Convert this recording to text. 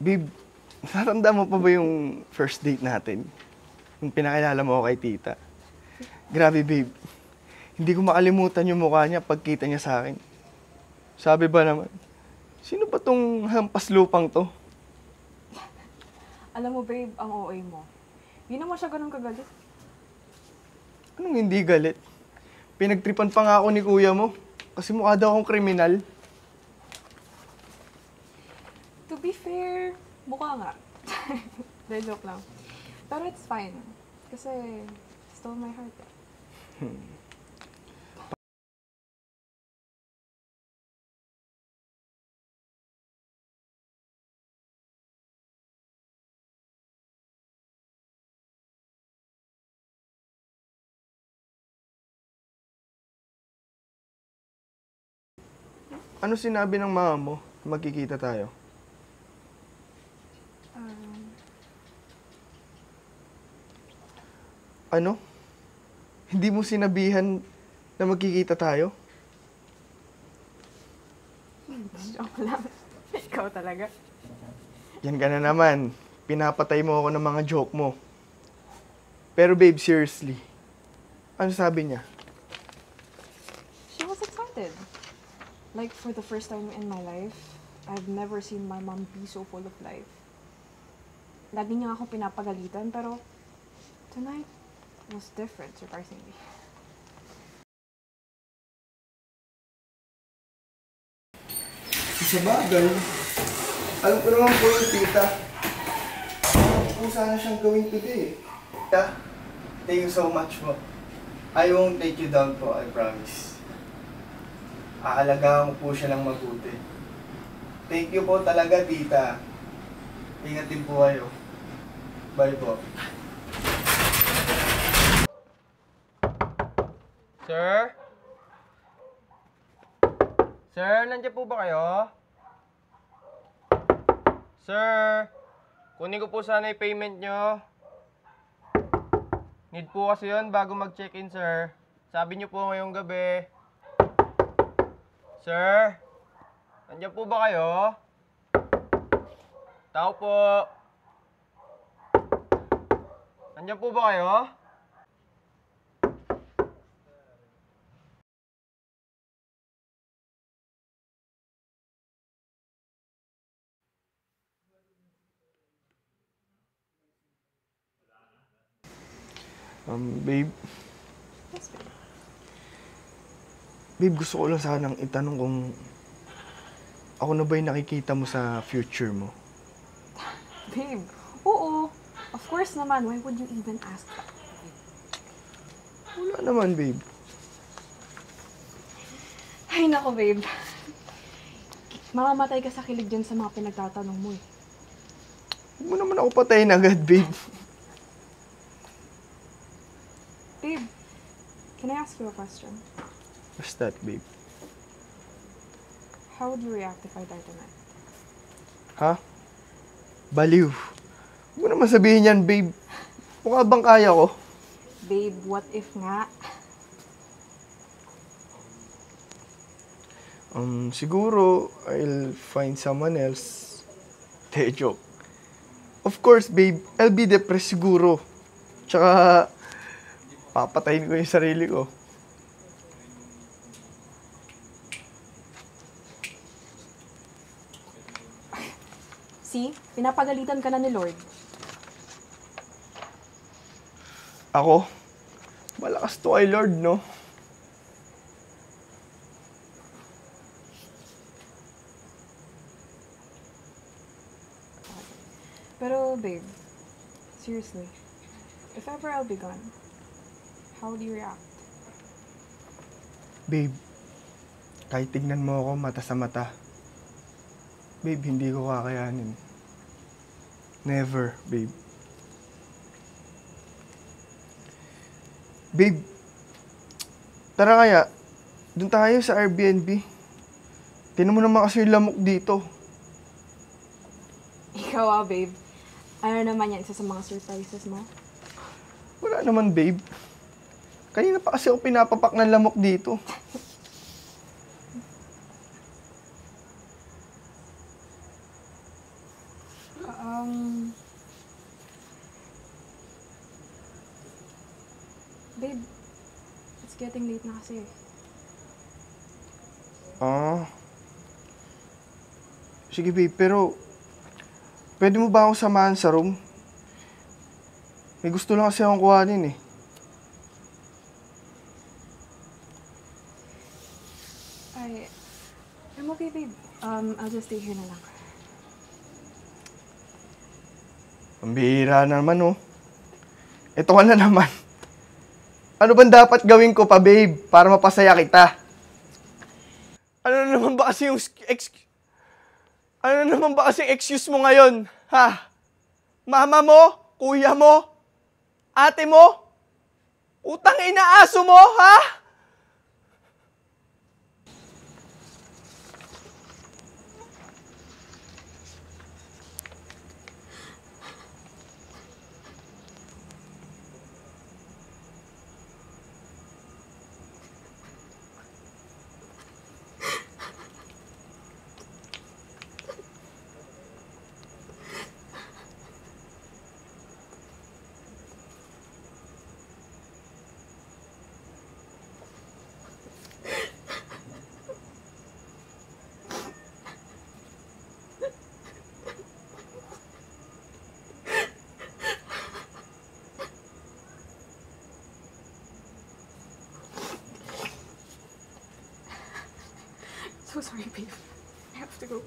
Babe, natanda mo pa ba yung first date natin? Yung pinakilala mo ako kay tita. Grabe, babe. Hindi ko makalimutan yung mukha niya pagkita niya sa akin. Sabi ba naman, sino ba tong hampas lupang to? Alam mo, babe, ang OA mo. Hindi naman siya ganun kagalit. Anong hindi galit? Pinagtripan pa nga ako ni kuya mo. Kasi mukha daw akong kriminal. To be fair, mukha nga. De, joke lang. Pero it's fine. Kasi stole my heart. Ano sinabi ng mama mo? Magkikita tayo. Ano? Hindi mo sinabihan na magkikita tayo? Joke lang. Ikaw talaga. Yan ka na naman. Pinapatay mo ako ng mga joke mo. Pero babe, seriously. Ano sabi niya? She was excited. Like, for the first time in my life, I've never seen my mom be so full of life. Lagi niya ako pinapagalitan, pero tonight was different, surprisingly. Sa bagay, alam ko naman po yung tita. Kung sana siyang gawin today. Tita, thank you so much po. I won't take you down po, I promise. Aalagaan ko po siya ng mabuti. Thank you po talaga, tita. Ingat din po kayo. Bye po. Sir? Sir, nandiyan po ba kayo? Sir, kunin ko po sana yung payment nyo. Need po kasi yun bago mag-check-in, sir. Sabi nyo po ngayong gabi. Sir, nandiyan po ba kayo? Tao po. Nandiyan po ba kayo? Babe. Yes, babe. Babe, gusto ko lang sanang itanong kung ako na ba yung nakikita mo sa future mo? Babe, oo. Of course naman. Why would you even ask that? Wala naman, babe. Ay, nako, babe. Mamamatay ka sa kilig dyan sa mga pinagtatanong mo eh. Huwag mo naman ako patayin agad, babe. Babe, can I ask you a question? What's that, babe? How would you react if I die tonight? Ha? Baliw. Huwag mo naman sabihin yan, babe. Mukha bang kaya ko? Babe, what if nga? Siguro, I'll find someone else. Te, joke. Of course, babe, I'll be depressed siguro. Tsaka, papatayin ko yung sarili ko. See? Pinapagalitan ka na ni Lord. Ako? Malakas to kay Lord, no? Pero, babe, seriously, if ever I'll be gone, how would you react? Babe, kahit tignan mo ako mata sa mata, babe, hindi ko kakayanin. Never, babe. Babe, tara kaya, dun tayo sa Airbnb. Tinan mo naman kasi yung lamok dito. Ikaw babe. Ano naman yan, isa sa mga surprises mo? Wala naman, babe. Kanina pa kasi ako pinapapak ng lamok dito. It's getting late na kasi. Ah. Sige, babe, pero pwede mo ba akong samahan sa room? May gusto lang kasi akong kuhanin eh. I'm okay, babe. I'll just stay here na lang. Ang bihira naman, oh. Ito ka na naman. Ano bang dapat gawin ko pa, babe, para mapasaya kita? Ano na naman ba kasi yung Ano na naman ba kasi excuse mo ngayon? Ha? Mama mo? Kuya mo? Ate mo? Utang ina aso mo, ha? So sorry, babe. I have to go.